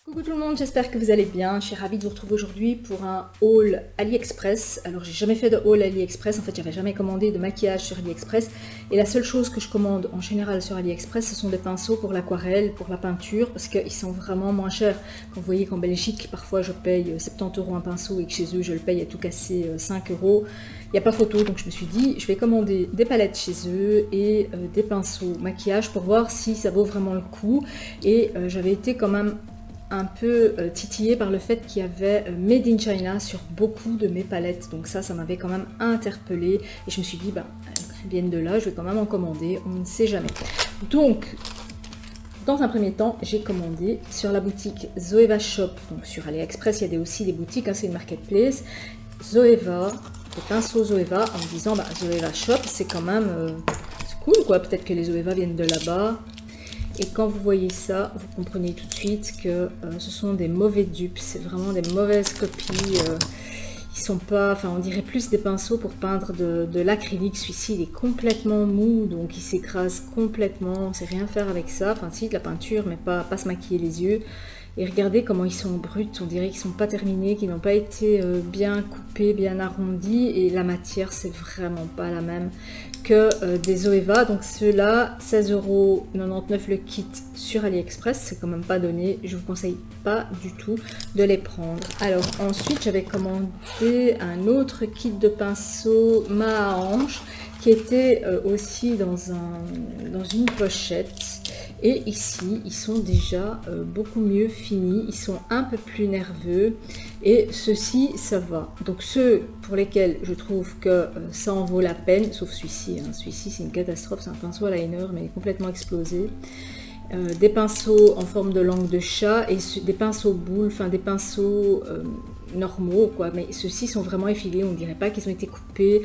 Coucou tout le monde, j'espère que vous allez bien. Je suis ravie de vous retrouver aujourd'hui pour un haul AliExpress. Alors j'ai jamais fait de haul AliExpress, en fait j'avais jamais commandé de maquillage sur AliExpress. Et la seule chose que je commande en général sur AliExpress, ce sont des pinceaux pour l'aquarelle, pour la peinture, parce qu'ils sont vraiment moins chers. Quand vous voyez qu'en Belgique, parfois je paye 70 € un pinceau et que chez eux je le paye à tout casser 5 €. Il n'y a pas photo, donc je me suis dit, je vais commander des palettes chez eux et des pinceaux maquillage pour voir si ça vaut vraiment le coup. Et j'avais été quand même un peu titillée par le fait qu'il y avait Made in China sur beaucoup de mes palettes, donc ça m'avait quand même interpellée et je me suis dit bah elles viennent de là, je vais quand même en commander, on ne sait jamais. Donc dans un premier temps j'ai commandé sur la boutique Zoeva Shop, donc sur AliExpress il y a aussi des boutiques, hein, c'est une marketplace. Zoeva, des pinceaux Zoeva, en me disant bah Zoeva Shop c'est quand même c'est cool quoi, peut-être que les Zoeva viennent de là-bas. Et quand vous voyez ça, vous comprenez tout de suite que ce sont des mauvais dupes, c'est vraiment des mauvaises copies. Ils sont pas, enfin on dirait plus des pinceaux pour peindre de l'acrylique. Celui-ci il est complètement mou, donc il s'écrase complètement, on ne sait rien faire avec ça. Enfin si, de la peinture, mais pas se maquiller les yeux. Et regardez comment ils sont bruts, on dirait qu'ils ne sont pas terminés, qu'ils n'ont pas été bien coupés, bien arrondis. Et la matière, c'est vraiment pas la même que des Zoeva. Donc ceux-là, 16,99 € le kit sur AliExpress, c'est quand même pas donné. Je vous conseille pas du tout de les prendre. Alors ensuite, j'avais commandé un autre kit de pinceaux main à hanche qui était aussi dans une pochette. Et ici, ils sont déjà beaucoup mieux finis, ils sont un peu plus nerveux et ceux-ci, ça va. Donc ceux pour lesquels je trouve que ça en vaut la peine, sauf celui-ci, hein. Celui-ci c'est une catastrophe, c'est un pinceau à liner mais complètement explosé. Des pinceaux en forme de langue de chat et des pinceaux boules, enfin des pinceaux normaux quoi, mais ceux-ci sont vraiment effilés, on dirait pas qu'ils ont été coupés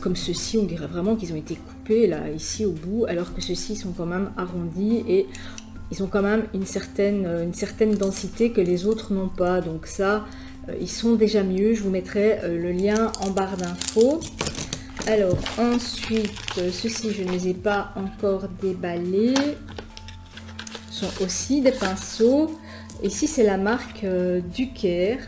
comme ceux-ci, on dirait vraiment qu'ils ont été coupés là ici au bout, alors que ceux-ci sont quand même arrondis et ils ont quand même une certaine densité que les autres n'ont pas, donc ça ils sont déjà mieux. Je vous mettrai le lien en barre d'infos. Alors ensuite ceux-ci je ne les ai pas encore déballés, sont aussi des pinceaux. Ici c'est la marque Ducaire.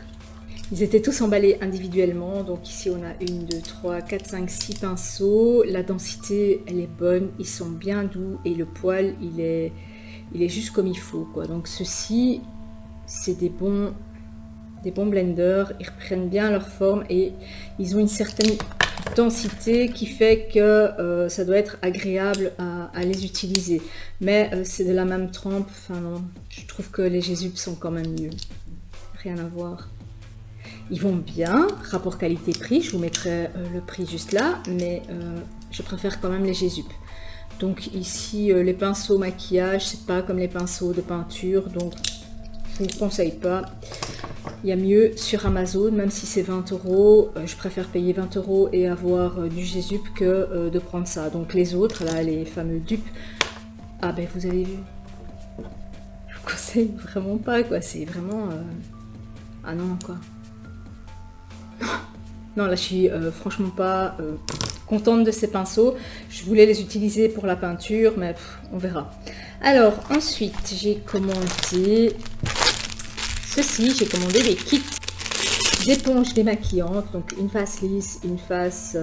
Ils étaient tous emballés individuellement, donc ici on a 1, 2, 3, 4, 5, 6 pinceaux. La densité elle est bonne, ils sont bien doux et le poil il est juste comme il faut quoi. Donc ceux-ci c'est des bons blenders, ils reprennent bien leur forme et ils ont une certaine densité qui fait que ça doit être agréable à les utiliser, mais c'est de la même trempe. Enfin non, je trouve que les Jésup sont quand même mieux, rien à voir. Ils vont bien, rapport qualité-prix, je vous mettrai le prix juste là, mais je préfère quand même les Jésup. Donc ici les pinceaux maquillage c'est pas comme les pinceaux de peinture, donc je ne vous conseille pas. Il y a mieux sur Amazon, même si c'est 20 €, je préfère payer 20 € et avoir du Jésup que de prendre ça. Donc les autres, là, les fameux dupes, ah ben vous avez vu, je vous conseille vraiment pas quoi, c'est vraiment... Ah non quoi. Non là je suis franchement pas contente de ces pinceaux. Je voulais les utiliser pour la peinture, mais on verra. Alors ensuite j'ai commandé... Ceci, j'ai commandé des kits d'éponges démaquillantes, donc une face lisse, une face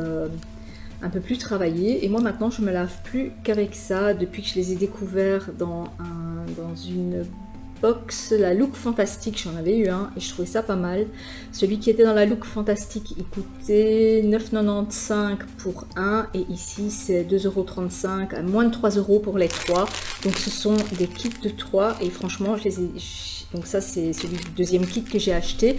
un peu plus travaillée. Et moi maintenant je me lave plus qu'avec ça depuis que je les ai découverts dans une box, la Look Fantastique, j'en avais eu un et je trouvais ça pas mal. Celui qui était dans la Look Fantastique il coûtait 9,95 € pour un et ici c'est 2,35 €, à moins de 3 € pour les 3. Donc ce sont des kits de 3 et franchement je les ai... Donc ça c'est celui du deuxième kit que j'ai acheté.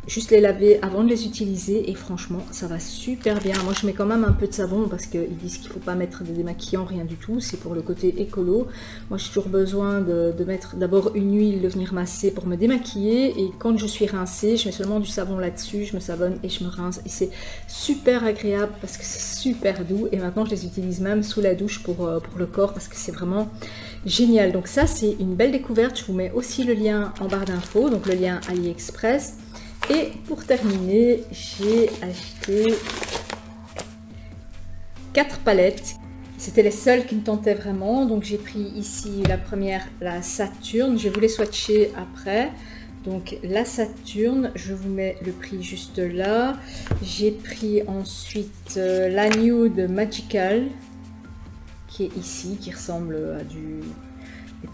Juste les laver avant de les utiliser et franchement ça va super bien. Moi je mets quand même un peu de savon parce qu'ils disent qu'il ne faut pas mettre de démaquillant, rien du tout. C'est pour le côté écolo. Moi j'ai toujours besoin de mettre d'abord une huile, de venir masser pour me démaquiller. Et quand je suis rincée, je mets seulement du savon là-dessus, je me savonne et je me rince. Et c'est super agréable parce que c'est super doux. Et maintenant je les utilise même sous la douche pour le corps parce que c'est vraiment... génial. Donc ça c'est une belle découverte. Je vous mets aussi le lien en barre d'infos, donc le lien AliExpress. Et pour terminer, j'ai acheté 4 palettes C'était les seuls qui me tentaient vraiment. Donc j'ai pris ici la première, la Saturne. Je vais vous les swatcher après. Donc la Saturne, je vous mets le prix juste là. J'ai pris ensuite la Nude Magical, qui est ici, qui ressemble à des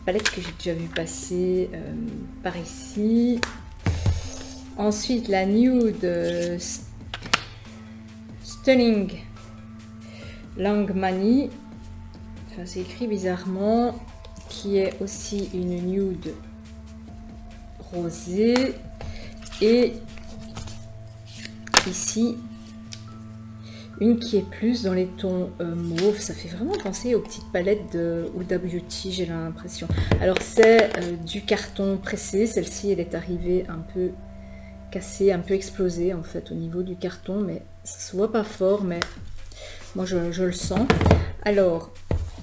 palettes que j'ai déjà vu passer par ici. Ensuite la Nude Stunning Langmani, enfin c'est écrit bizarrement, qui est aussi une nude rosée. Et ici une qui est plus dans les tons mauve. Ça fait vraiment penser aux petites palettes de Huda Beauty, j'ai l'impression. Alors c'est du carton pressé. Celle-ci elle est arrivée un peu cassée, un peu explosée en fait au niveau du carton, mais ça se voit pas fort, mais moi je le sens. Alors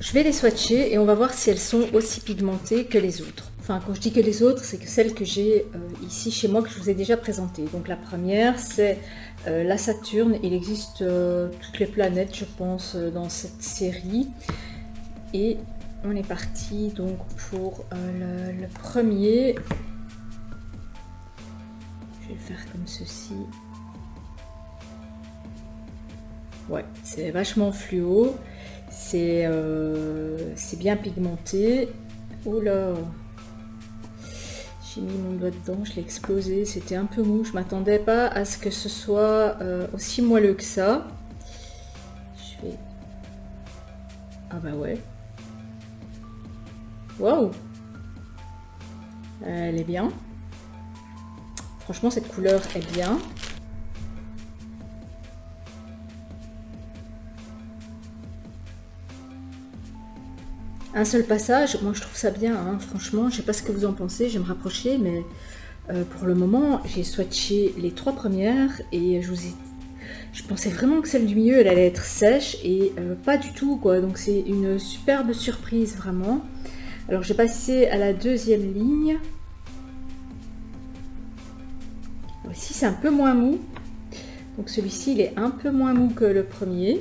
je vais les swatcher et on va voir si elles sont aussi pigmentées que les autres. Enfin, quand je dis que les autres, c'est que celles que j'ai ici chez moi, que je vous ai déjà présentées. Donc la première, c'est la Saturne. Il existe toutes les planètes, je pense, dans cette série. Et on est parti donc pour le premier. Je vais le faire comme ceci. Ouais, c'est vachement fluo. C'est bien pigmenté. Oh là! J'ai mis mon doigt dedans, je l'ai explosé, c'était un peu mou, je m'attendais pas à ce que ce soit aussi moelleux que ça. Je vais... Ah bah ouais. Waouh! Elle est bien. Franchement, cette couleur est bien. Un seul passage, moi je trouve ça bien, hein, franchement, je sais pas ce que vous en pensez, je vais me rapprocher, mais pour le moment, j'ai swatché les trois premières et je pensais vraiment que celle du milieu, elle allait être sèche et pas du tout, quoi, donc c'est une superbe surprise, vraiment. Alors, j'ai passé à la deuxième ligne. Alors, ici, c'est un peu moins mou, donc celui-ci, il est un peu moins mou que le premier.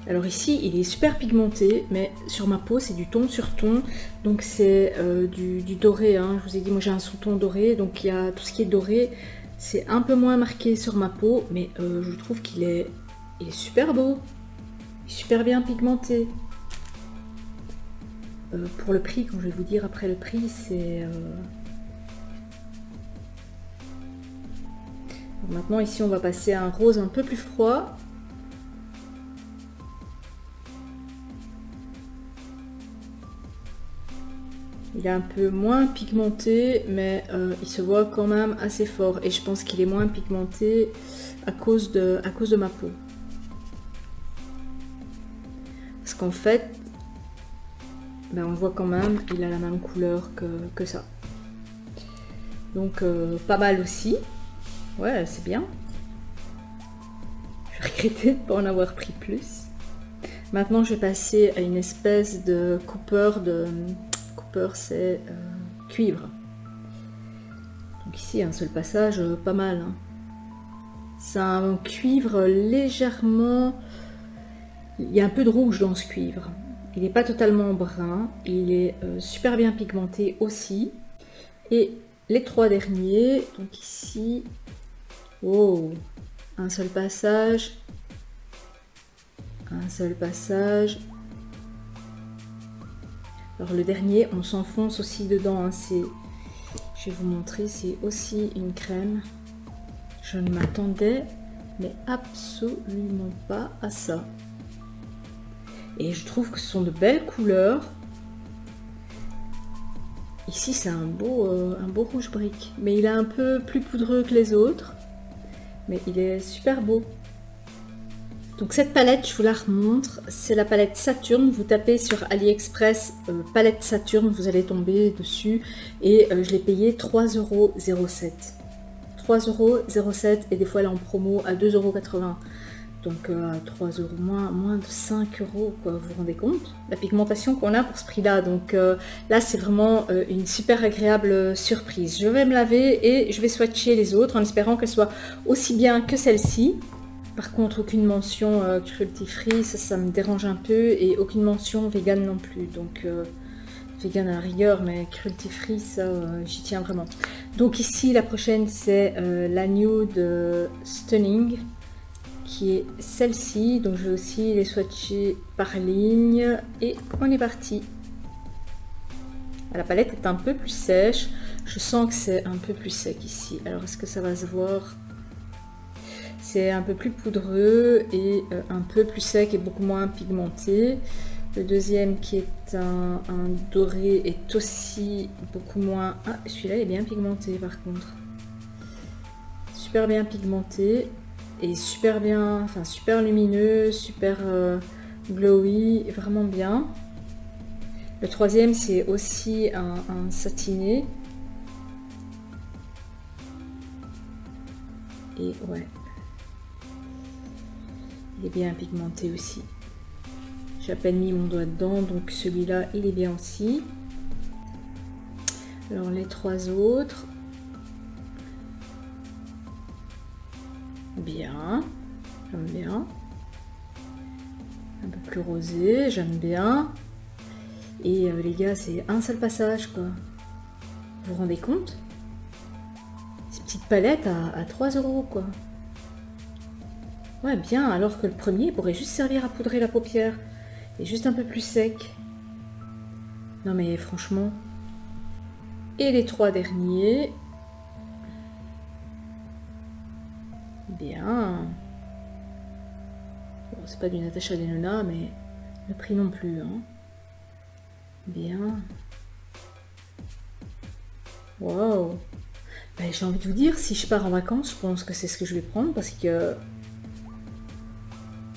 Alors ici, il est super pigmenté, mais sur ma peau, c'est du ton sur ton. Donc c'est du doré, hein. Je vous ai dit, moi j'ai un sous-ton doré, donc il y a tout ce qui est doré. C'est un peu moins marqué sur ma peau, mais je trouve qu'il est super beau. Il est super bien pigmenté. Pour le prix, quand je vais vous dire après le prix, c'est... Maintenant, ici, on va passer à un rose un peu plus froid. Il est un peu moins pigmenté, mais il se voit quand même assez fort. Et je pense qu'il est moins pigmenté à cause de ma peau. Parce qu'en fait, ben on voit quand même, il a la même couleur que ça. Donc pas mal aussi. Ouais, c'est bien. Je vais regretter de ne pas en avoir pris plus. Maintenant, je vais passer à une espèce de coupeur de... c'est cuivre. Donc ici un seul passage, pas mal, hein. C'est un cuivre légèrement, il y a un peu de rouge dans ce cuivre, il n'est pas totalement brun, il est super bien pigmenté aussi. Et les trois derniers, donc ici, oh, un seul passage, alors le dernier, on s'enfonce aussi dedans, hein, je vais vous montrer, c'est aussi une crème. Je ne m'attendais mais absolument pas à ça. Et je trouve que ce sont de belles couleurs. Ici c'est un beau rouge brique, mais il est un peu plus poudreux que les autres. Mais il est super beau. Donc cette palette, je vous la remontre, c'est la palette Saturne. Vous tapez sur AliExpress palette Saturne, vous allez tomber dessus. Et je l'ai payé 3,07 €. 3,07 € et des fois elle est en promo à 2,80 €. Donc à 3 €, moins de 5 €, quoi, vous vous rendez compte? La pigmentation qu'on a pour ce prix-là. Donc là, c'est vraiment une super agréable surprise. Je vais me laver et je vais swatcher les autres en espérant qu'elles soient aussi bien que celle-ci. Par contre, aucune mention cruelty free, ça me dérange un peu, et aucune mention vegan non plus. Donc vegan à la rigueur, mais cruelty free, ça j'y tiens vraiment. Donc ici, la prochaine, c'est la nude stunning, qui est celle-ci. Donc je vais aussi les swatcher par ligne, et on est parti. La palette est un peu plus sèche, je sens que c'est un peu plus sec ici. Alors est-ce que ça va se voir? C'est un peu plus poudreux et un peu plus sec et beaucoup moins pigmenté. Le deuxième, qui est un doré, est aussi beaucoup moins... Ah, celui-là est bien pigmenté par contre. Super bien pigmenté et super bien, enfin super lumineux, super glowy, vraiment bien. Le troisième, c'est aussi un satiné. Et ouais, il est bien pigmenté aussi. J'ai à peine mis mon doigt dedans, donc celui-là, il est bien aussi. Alors les trois autres, bien, j'aime bien. Un peu plus rosé, j'aime bien. Et les gars, c'est un seul passage, quoi. Vous vous rendez compte? Ces petites palettes à 3 €, quoi. Ouais, bien, alors que le premier pourrait juste servir à poudrer la paupière. Et juste un peu plus sec. Non mais franchement. Et les trois derniers. Bien. Bon, c'est pas du Natasha Denona, mais le prix non plus, hein. Bien. Wow. Ben, j'ai envie de vous dire, si je pars en vacances, je pense que c'est ce que je vais prendre, parce que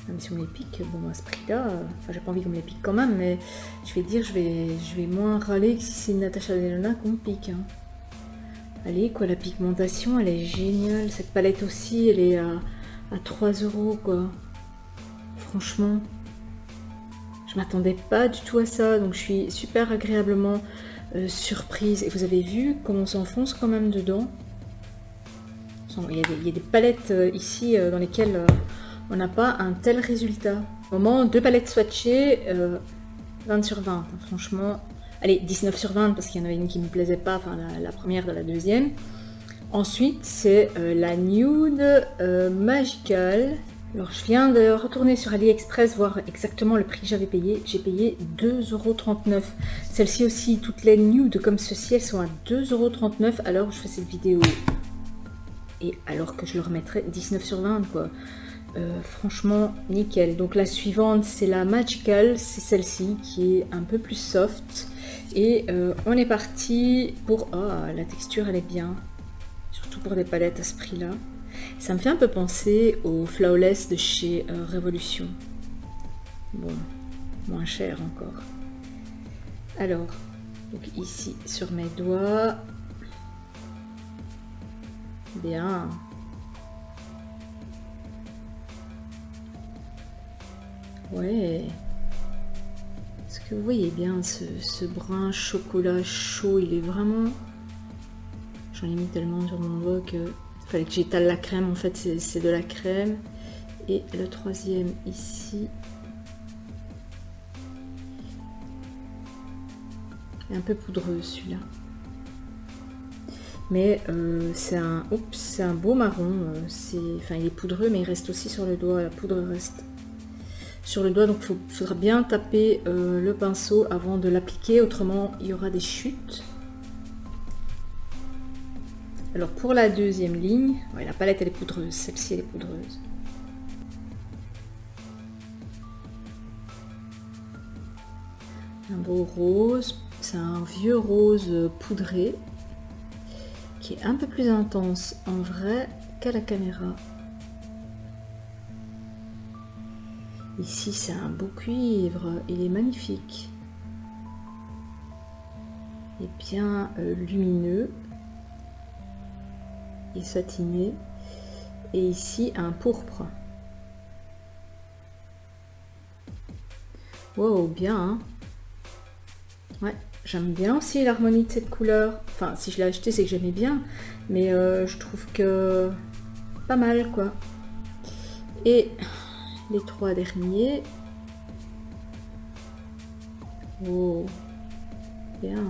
même si on les pique, bon à ce prix-là, enfin j'ai pas envie qu'on me les pique quand même, mais je vais dire, je vais moins râler que si c'est une Natasha Denona qu'on me pique. Hein. Allez quoi, la pigmentation, elle est géniale. Cette palette aussi, elle est à 3 € quoi. Franchement. Je m'attendais pas du tout à ça, donc je suis super agréablement surprise. Et vous avez vu comment on s'enfonce quand même dedans. Il y a des palettes ici dans lesquelles on n'a pas un tel résultat. Au moment, 2 palettes swatchées, 20 sur 20, hein, franchement. Allez, 19 sur 20 parce qu'il y en avait une qui ne me plaisait pas, enfin la première de la deuxième. Ensuite, c'est la Nude Magical. Alors, je viens de retourner sur AliExpress voir exactement le prix que j'avais payé. J'ai payé 2,39 €. Celle-ci aussi, toutes les nudes comme ceci, elles sont à 2,39 € alors que je fais cette vidéo. Et alors que je leur mettrais 19 sur 20, quoi. Franchement, nickel. Donc la suivante, c'est la Magical. C'est celle-ci qui est un peu plus soft. Et on est parti pour... Oh, la texture, elle est bien. Surtout pour des palettes à ce prix-là. Ça me fait un peu penser au Flawless de chez Révolution. Bon, moins cher encore. Alors, donc ici sur mes doigts. Bien. Ouais. Est-ce que vous voyez bien ce brun chocolat chaud? Il est vraiment... J'en ai mis tellement sur mon doigt que... Fallait que j'étale la crème, en fait c'est de la crème. Et le troisième ici. Il est un peu poudreux celui-là. Mais c'est un beau marron. Enfin, il est poudreux, mais il reste aussi sur le doigt. La poudre reste sur le doigt, donc il faudra bien taper le pinceau avant de l'appliquer. Autrement, il y aura des chutes. Alors pour la deuxième ligne, ouais, la palette elle est poudreuse, celle-ci elle est poudreuse. Un beau rose, c'est un vieux rose poudré qui est un peu plus intense en vrai qu'à la caméra. Ici c'est un beau cuivre, il est magnifique. Il est bien lumineux. Et satiné, et ici un pourpre. Wow, bien hein. Ouais, j'aime bien aussi l'harmonie de cette couleur. Enfin, si je l'ai acheté, c'est que j'aimais bien, mais je trouve que pas mal quoi. Et les 3 derniers. Oh, bien.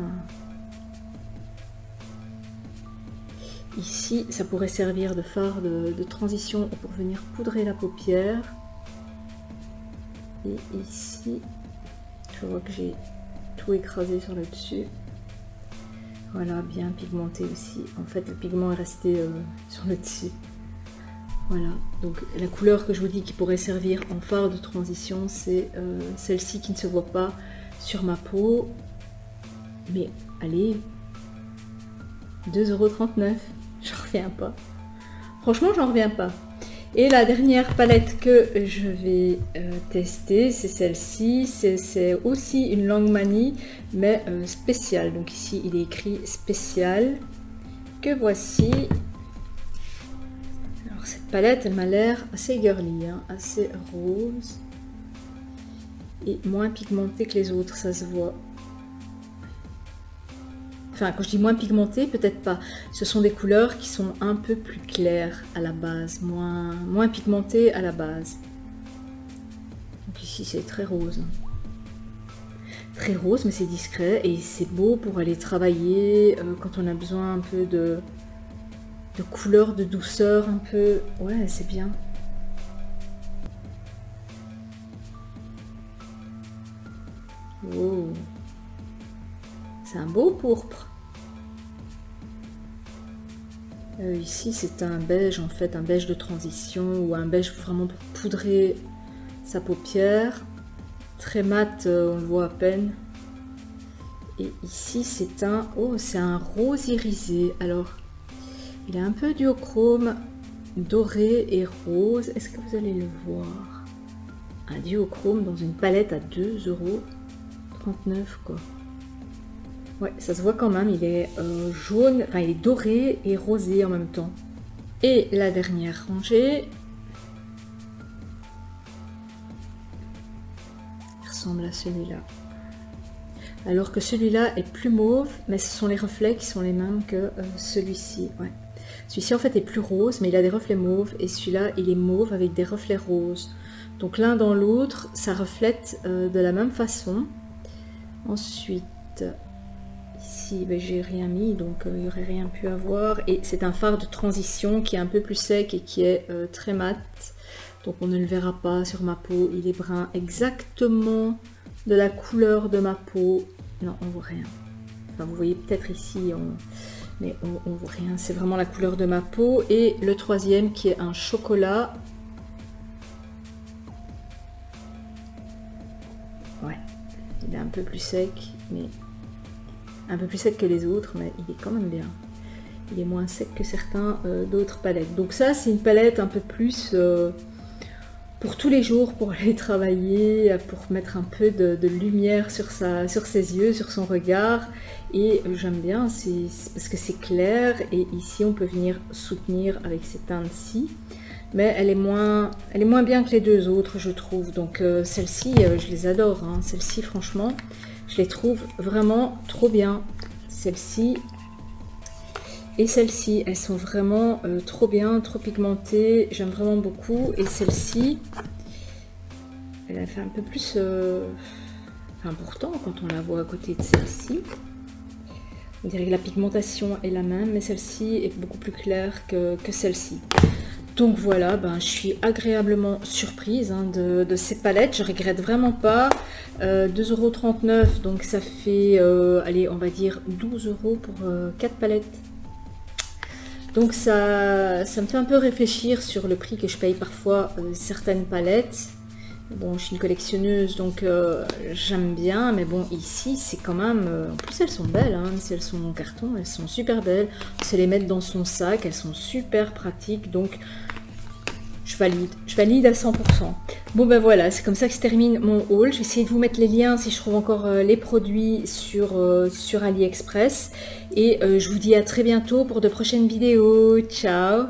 Ici, ça pourrait servir de fard de transition pour venir poudrer la paupière. Et ici, je vois que j'ai tout écrasé sur le dessus. Voilà, bien pigmenté aussi. En fait, le pigment est resté sur le dessus. Voilà, donc la couleur que je vous dis qui pourrait servir en fard de transition, c'est celle-ci qui ne se voit pas sur ma peau. Mais allez, 2,39 €. J'en reviens pas. Franchement, j'en reviens pas. Et la dernière palette que je vais tester, c'est celle-ci. C'est aussi une Lange Manie, mais spéciale. Donc ici, il est écrit spécial. Que voici. Alors cette palette, elle m'a l'air assez girly, hein, assez rose. Et moins pigmentée que les autres, ça se voit. Enfin, quand je dis moins pigmenté, peut-être pas. Ce sont des couleurs qui sont un peu plus claires à la base, moins pigmentées à la base. Donc ici, c'est très rose. Très rose, mais c'est discret et c'est beau pour aller travailler quand on a besoin un peu de couleur, de douceur, un peu. Ouais, c'est bien. Wow. C'est un beau pourpre. Ici, c'est un beige, en fait, un beige de transition ou un beige vraiment pour poudrer sa paupière. Très mat, on le voit à peine. Et ici, c'est un... Oh, c'est un rose irisé. Alors, il a un peu duochrome doré et rose. Est-ce que vous allez le voir? Un duochrome dans une palette à 2,39 € quoi. Ouais, ça se voit quand même, il est jaune, enfin il est doré et rosé en même temps. Et la dernière rangée, il ressemble à celui-là. Alors que celui-là est plus mauve, mais ce sont les reflets qui sont les mêmes que celui-ci. Ouais. Celui-ci en fait est plus rose, mais il a des reflets mauves, et celui-là il est mauve avec des reflets roses. Donc l'un dans l'autre, ça reflète de la même façon. Ensuite... Ici, ben, j'ai rien mis, donc il n'y aurait rien pu avoir. Et c'est un fard de transition qui est un peu plus sec et qui est très mat. Donc on ne le verra pas sur ma peau. Il est brun exactement de la couleur de ma peau. Non, on voit rien. Enfin, vous voyez peut-être ici, mais on voit rien. C'est vraiment la couleur de ma peau. Et le troisième qui est un chocolat. Ouais, il est un peu plus sec, mais... un peu plus sec que les autres, mais il est quand même bien. Il est moins sec que certains d'autres palettes. Donc ça, c'est une palette un peu plus pour tous les jours, pour aller travailler, pour mettre un peu de lumière sur ses yeux, sur son regard. Et j'aime bien, parce que c'est clair. Et ici, on peut venir soutenir avec ces teintes-ci. Mais elle est moins bien que les deux autres, je trouve. Donc celle-ci, je les adore. Hein. Celle-ci, franchement... je les trouve vraiment trop bien, celle-ci et celle-ci, elles sont vraiment trop bien, trop pigmentées, j'aime vraiment beaucoup. Et celle-ci, elle a fait un peu plus important quand on la voit à côté de celle-ci. On dirait que la pigmentation est la même, mais celle-ci est beaucoup plus claire que celle-ci. Donc voilà, ben, je suis agréablement surprise hein, de ces palettes, je regrette vraiment pas. 2,39 €, donc ça fait, allez, on va dire 12 € pour 4 palettes. Donc ça me fait un peu réfléchir sur le prix que je paye parfois certaines palettes. Bon, je suis une collectionneuse, donc j'aime bien, mais bon, ici, c'est quand même... en plus, elles sont belles, hein, si elles sont en carton, elles sont super belles. On sait les mettre dans son sac, elles sont super pratiques, donc je valide à 100%. Bon, ben voilà, c'est comme ça que se termine mon haul. Je vais essayer de vous mettre les liens, si je trouve encore les produits sur AliExpress. Et je vous dis à très bientôt pour de prochaines vidéos. Ciao!